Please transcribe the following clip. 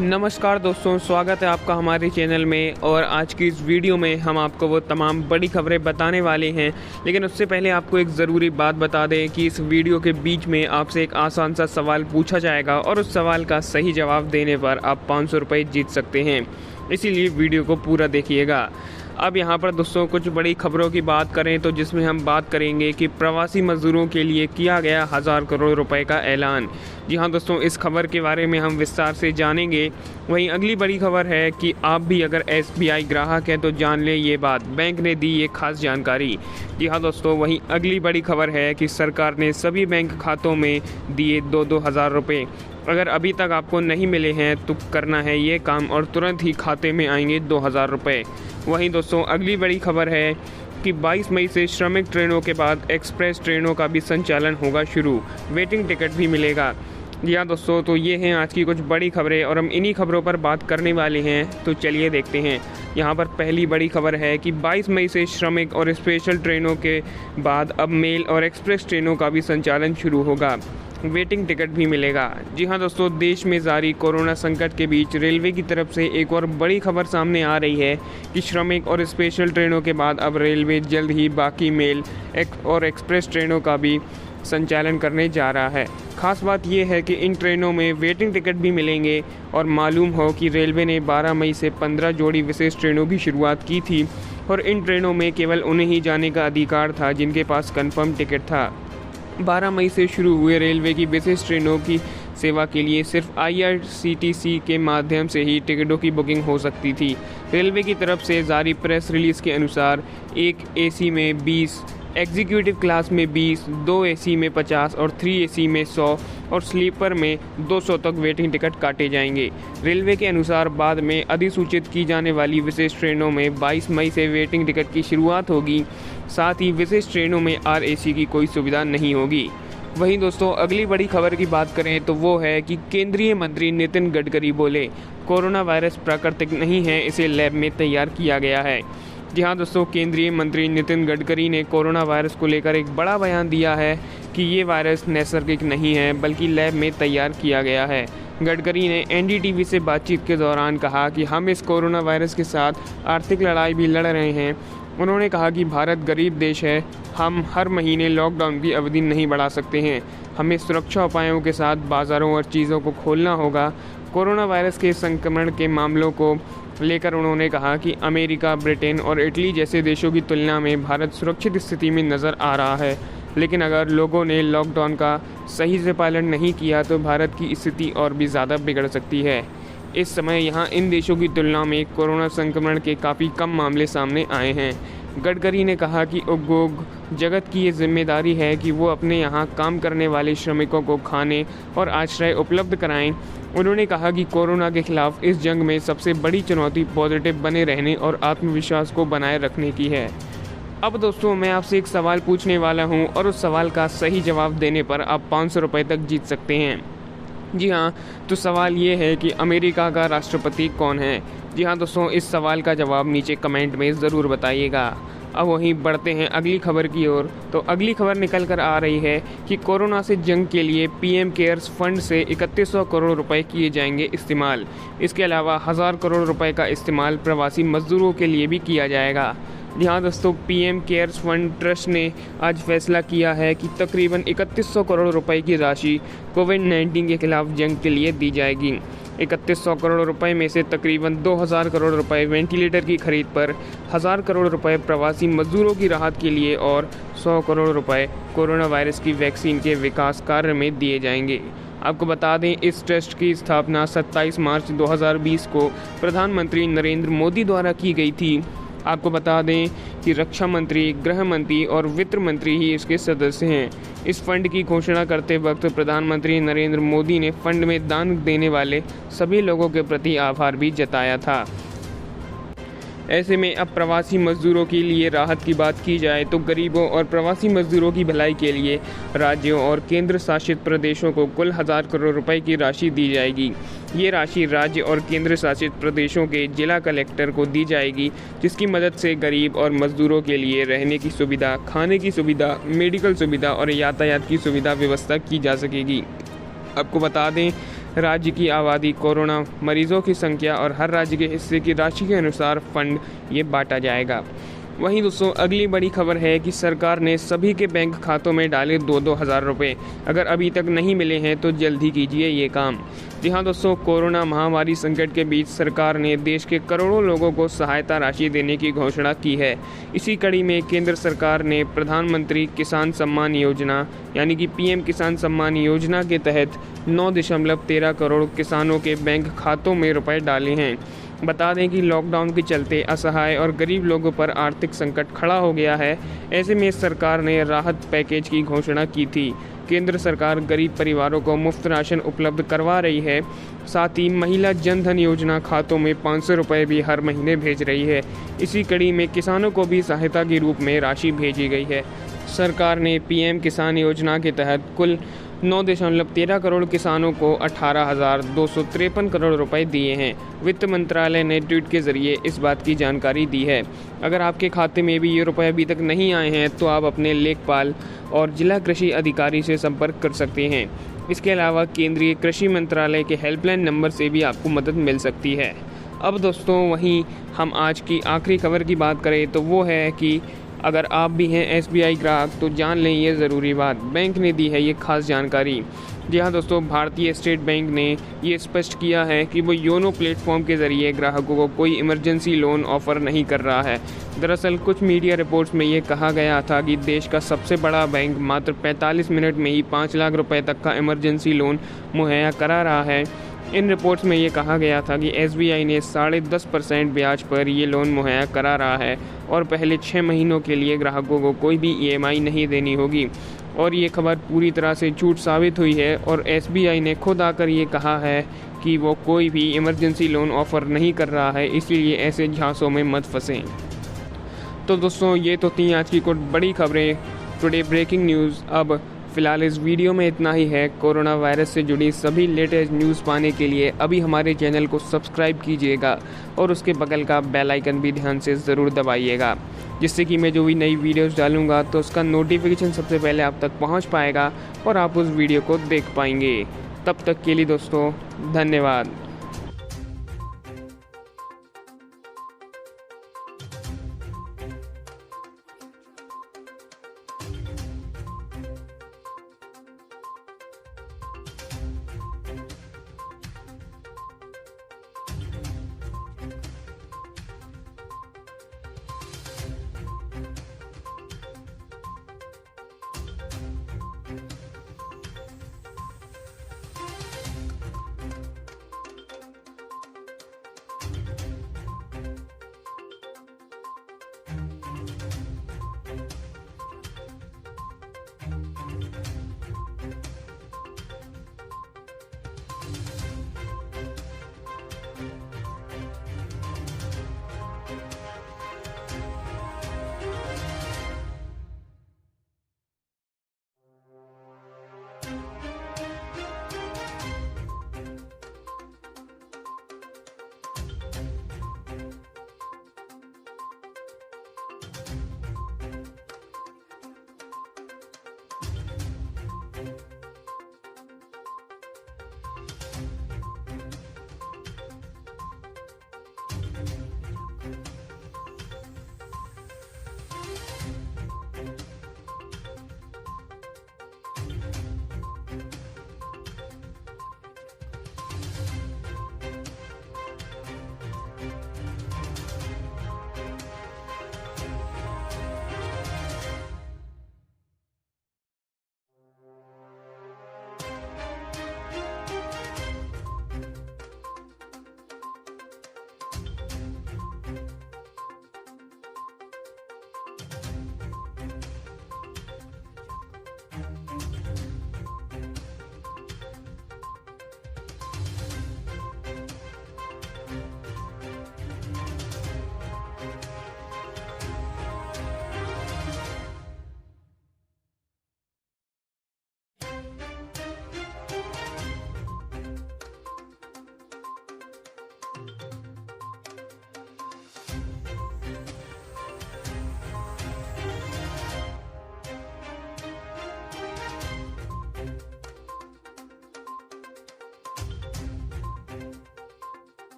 नमस्कार दोस्तों, स्वागत है आपका हमारे चैनल में। और आज की इस वीडियो में हम आपको वो तमाम बड़ी खबरें बताने वाले हैं। लेकिन उससे पहले आपको एक ज़रूरी बात बता दें कि इस वीडियो के बीच में आपसे एक आसान सा सवाल पूछा जाएगा और उस सवाल का सही जवाब देने पर आप 500 रुपये जीत सकते हैं। इसीलिए वीडियो को पूरा देखिएगा। अब यहाँ पर दोस्तों कुछ बड़ी खबरों की बात करें तो जिसमें हम बात करेंगे कि प्रवासी मजदूरों के लिए किया गया 1000 करोड़ रुपए का ऐलान। जी हाँ दोस्तों, इस खबर के बारे में हम विस्तार से जानेंगे। वहीं अगली बड़ी खबर है कि आप भी अगर SBI ग्राहक हैं तो जान ले ये बात, बैंक ने दी ये खास जानकारी। जी हाँ दोस्तों, वहीं अगली बड़ी खबर है कि सरकार ने सभी बैंक खातों में दिए 2-2 हज़ार रुपये। अगर अभी तक आपको नहीं मिले हैं तो करना है ये काम और तुरंत ही खाते में आएंगे 2000 रुपये। वहीं दोस्तों अगली बड़ी खबर है कि 22 मई से श्रमिक ट्रेनों के बाद एक्सप्रेस ट्रेनों का भी संचालन होगा शुरू, वेटिंग टिकट भी मिलेगा। जी हाँ दोस्तों, तो ये हैं आज की कुछ बड़ी खबरें और हम इन्हीं खबरों पर बात करने वाले हैं। तो चलिए देखते हैं। यहाँ पर पहली बड़ी खबर है कि 22 मई से श्रमिक और स्पेशल ट्रेनों के बाद अब मेल और एक्सप्रेस ट्रेनों का भी संचालन शुरू होगा, वेटिंग टिकट भी मिलेगा। जी हाँ दोस्तों, देश में जारी कोरोना संकट के बीच रेलवे की तरफ से एक और बड़ी खबर सामने आ रही है कि श्रमिक और स्पेशल ट्रेनों के बाद अब रेलवे जल्द ही बाकी मेल और एक्सप्रेस ट्रेनों का भी संचालन करने जा रहा है। खास बात यह है कि इन ट्रेनों में वेटिंग टिकट भी मिलेंगे। और मालूम हो कि रेलवे ने 12 मई से 15 जोड़ी विशेष ट्रेनों की शुरुआत की थी और इन ट्रेनों में केवल उन्हें ही जाने का अधिकार था जिनके पास कन्फर्म टिकट था। 12 मई से शुरू हुए रेलवे की विशेष ट्रेनों की सेवा के लिए सिर्फ IRCTC के माध्यम से ही टिकटों की बुकिंग हो सकती थी। रेलवे की तरफ से जारी प्रेस रिलीज़ के अनुसार एक AC में 20, एग्जीक्यूटिव क्लास में 20, 2 AC में 50 और 3 AC में 100 और स्लीपर में 200 तक वेटिंग टिकट काटे जाएंगे। रेलवे के अनुसार बाद में अधिसूचित की जाने वाली विशेष ट्रेनों में 22 मई से वेटिंग टिकट की शुरुआत होगी। साथ ही विशेष ट्रेनों में RAC की कोई सुविधा नहीं होगी। वहीं दोस्तों अगली बड़ी खबर की बात करें तो वो है कि केंद्रीय मंत्री नितिन गडकरी बोले, कोरोना वायरस प्राकृतिक नहीं है, इसे लैब में तैयार किया गया है। जी हाँ दोस्तों, केंद्रीय मंत्री नितिन गडकरी ने कोरोना वायरस को लेकर एक बड़ा बयान दिया है कि ये वायरस नैसर्गिक नहीं है बल्कि लैब में तैयार किया गया है। गडकरी ने NDTV से बातचीत के दौरान कहा कि हम इस कोरोना वायरस के साथ आर्थिक लड़ाई भी लड़ रहे हैं। उन्होंने कहा कि भारत गरीब देश है, हम हर महीने लॉकडाउन की अवधि नहीं बढ़ा सकते हैं। हमें सुरक्षा उपायों के साथ बाज़ारों और चीज़ों को खोलना होगा। कोरोना वायरस के संक्रमण के मामलों को लेकर उन्होंने कहा कि अमेरिका, ब्रिटेन और इटली जैसे देशों की तुलना में भारत सुरक्षित स्थिति में नज़र आ रहा है। लेकिन अगर लोगों ने लॉकडाउन का सही से पालन नहीं किया तो भारत की स्थिति और भी ज़्यादा बिगड़ सकती है। इस समय यहाँ इन देशों की तुलना में कोरोना संक्रमण के काफ़ी कम मामले सामने आए हैं। गडकरी ने कहा कि उद्योग जगत की ये जिम्मेदारी है कि वो अपने यहाँ काम करने वाले श्रमिकों को खाने और आश्रय उपलब्ध कराएं। उन्होंने कहा कि कोरोना के खिलाफ इस जंग में सबसे बड़ी चुनौती पॉजिटिव बने रहने और आत्मविश्वास को बनाए रखने की है। अब दोस्तों मैं आपसे एक सवाल पूछने वाला हूँ और उस सवाल का सही जवाब देने पर आप 500 रुपये तक जीत सकते हैं। जी हाँ, तो सवाल ये है कि अमेरिका का राष्ट्रपति कौन है। जी हाँ दोस्तों, इस सवाल का जवाब नीचे कमेंट में ज़रूर बताइएगा। अब वहीं बढ़ते हैं अगली खबर की ओर। तो अगली खबर निकल कर आ रही है कि कोरोना से जंग के लिए PM केयर्स फंड से 3100 करोड़ रुपए किए जाएंगे इस्तेमाल। इसके अलावा 1000 करोड़ रुपए का इस्तेमाल प्रवासी मजदूरों के लिए भी किया जाएगा। जी हाँ दोस्तों, PM केयर्स फंड ट्रस्ट ने आज फैसला किया है कि तकरीबन 3100 करोड़ रुपए की राशि कोविड-19 के खिलाफ जंग के लिए दी जाएगी। 3100 करोड़ रुपए में से तकरीबन 2000 करोड़ रुपए वेंटिलेटर की खरीद पर, 1000 करोड़ रुपए प्रवासी मजदूरों की राहत के लिए और 100 करोड़ रुपए कोरोना वायरस की वैक्सीन के विकास कार्य में दिए जाएंगे। आपको बता दें, इस ट्रस्ट की स्थापना 27 मार्च 2020 को प्रधानमंत्री नरेंद्र मोदी द्वारा की गई थी। आपको बता दें कि रक्षा मंत्री, गृह मंत्री और वित्त मंत्री ही इसके सदस्य हैं। इस फंड की घोषणा करते वक्त प्रधानमंत्री नरेंद्र मोदी ने फंड में दान देने वाले सभी लोगों के प्रति आभार भी जताया था। ऐसे में अब प्रवासी मजदूरों के लिए राहत की बात की जाए तो गरीबों और प्रवासी मजदूरों की भलाई के लिए राज्यों और केंद्र शासित प्रदेशों को कुल 1000 करोड़ रुपए की राशि दी जाएगी। ये राशि राज्य और केंद्र शासित प्रदेशों के जिला कलेक्टर को दी जाएगी, जिसकी मदद से गरीब और मजदूरों के लिए रहने की सुविधा, खाने की सुविधा, मेडिकल सुविधा और यातायात की सुविधा व्यवस्था की जा सकेगी। आपको बता दें, राज्य की आबादी, कोरोना मरीजों की संख्या और हर राज्य के हिस्से की राशि के अनुसार फंड ये बांटा जाएगा। वहीं दोस्तों अगली बड़ी खबर है कि सरकार ने सभी के बैंक खातों में डाले 2-2 हज़ार रुपये। अगर अभी तक नहीं मिले हैं तो जल्द ही कीजिए ये काम। जी हाँ दोस्तों, कोरोना महामारी संकट के बीच सरकार ने देश के करोड़ों लोगों को सहायता राशि देने की घोषणा की है। इसी कड़ी में केंद्र सरकार ने प्रधानमंत्री किसान सम्मान योजना यानी कि पीएम किसान सम्मान योजना के तहत 9.13 करोड़ किसानों के बैंक खातों में रुपए डाले हैं। बता दें कि लॉकडाउन के चलते असहाय और गरीब लोगों पर आर्थिक संकट खड़ा हो गया है। ऐसे में सरकार ने राहत पैकेज की घोषणा की थी। केंद्र सरकार गरीब परिवारों को मुफ्त राशन उपलब्ध करवा रही है। साथ ही महिला जन धन योजना खातों में 500 रुपये भी हर महीने भेज रही है। इसी कड़ी में किसानों को भी सहायता के रूप में राशि भेजी गई है। सरकार ने पीएम किसान योजना के तहत कुल 9.13 करोड़ किसानों को 18,253 करोड़ रुपए दिए हैं। वित्त मंत्रालय ने ट्वीट के जरिए इस बात की जानकारी दी है। अगर आपके खाते में भी ये रुपए अभी तक नहीं आए हैं तो आप अपने लेखपाल और जिला कृषि अधिकारी से संपर्क कर सकते हैं। इसके अलावा केंद्रीय कृषि मंत्रालय के हेल्पलाइन नंबर से भी आपको मदद मिल सकती है। अब दोस्तों वहीं हम आज की आखिरी खबर की बात करें तो वो है कि अगर आप भी हैं एसबीआई ग्राहक तो जान लें ये ज़रूरी बात। बैंक ने दी है ये खास जानकारी। जी हाँ दोस्तों, भारतीय स्टेट बैंक ने ये स्पष्ट किया है कि वो योनो प्लेटफॉर्म के ज़रिए ग्राहकों को कोई इमरजेंसी लोन ऑफ़र नहीं कर रहा है। दरअसल कुछ मीडिया रिपोर्ट्स में ये कहा गया था कि देश का सबसे बड़ा बैंक मात्र 45 मिनट में ही 5 लाख रुपए तक का इमरजेंसी लोन मुहैया करा रहा है। इन रिपोर्ट्स में ये कहा गया था कि एसबीआई ने 10.5% ब्याज पर ये लोन मुहैया करा रहा है और पहले 6 महीनों के लिए ग्राहकों को कोई भी ईएमआई नहीं देनी होगी। और ये खबर पूरी तरह से झूठ साबित हुई है और एसबीआई ने खुद आकर ये कहा है कि वो कोई भी इमरजेंसी लोन ऑफ़र नहीं कर रहा है, इसलिए ऐसे झांसों में मत फंसें। तो दोस्तों ये तो थी आज की कुछ बड़ी खबरें, टुडे ब्रेकिंग न्यूज़। अब फिलहाल इस वीडियो में इतना ही है। कोरोना वायरस से जुड़ी सभी लेटेस्ट न्यूज़ पाने के लिए अभी हमारे चैनल को सब्सक्राइब कीजिएगा और उसके बगल का बेल आइकन भी ध्यान से ज़रूर दबाइएगा, जिससे कि मैं जो भी नई वीडियोस डालूंगा तो उसका नोटिफिकेशन सबसे पहले आप तक पहुंच पाएगा और आप उस वीडियो को देख पाएंगे। तब तक के लिए दोस्तों धन्यवाद।